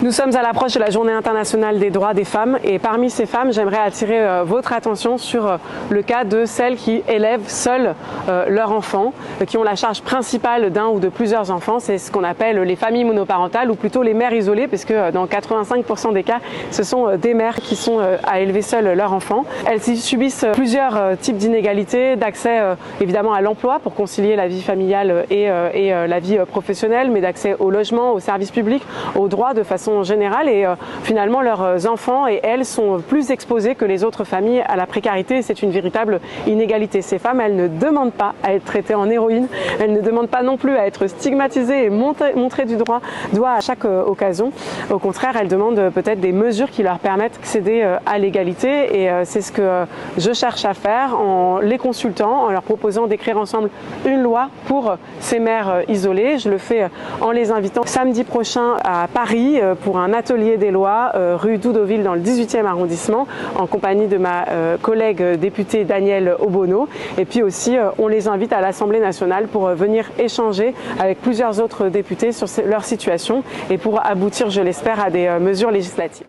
Nous sommes à l'approche de la Journée internationale des droits des femmes et parmi ces femmes, j'aimerais attirer votre attention sur le cas de celles qui élèvent seules leurs enfants, qui ont la charge principale d'un ou de plusieurs enfants. C'est ce qu'on appelle les familles monoparentales ou plutôt les mères isolées, parce que dans 85% des cas, ce sont des mères qui sont à élever seules leurs enfants. Elles subissent plusieurs types d'inégalités, d'accès évidemment à l'emploi pour concilier la vie familiale et la vie professionnelle, mais d'accès au logement, aux services publics, aux droits de façon générale et finalement leurs enfants et elles sont plus exposés que les autres familles à la précarité. C'est une véritable inégalité. Ces femmes, elles ne demandent pas à être traitées en héroïnes, elles ne demandent pas non plus à être stigmatisées et montrées du doigt à chaque occasion. Au contraire, elles demandent peut-être des mesures qui leur permettent d'accéder à l'égalité et c'est ce que je cherche à faire en les consultant, en leur proposant d'écrire ensemble une loi pour ces mères isolées. Je le fais en les invitant samedi prochain à Paris pour un atelier des lois rue Doudoville dans le 18e arrondissement en compagnie de ma collègue députée Danielle Obono. Et puis aussi, on les invite à l'Assemblée nationale pour venir échanger avec plusieurs autres députés sur leur situation et pour aboutir, je l'espère, à des mesures législatives.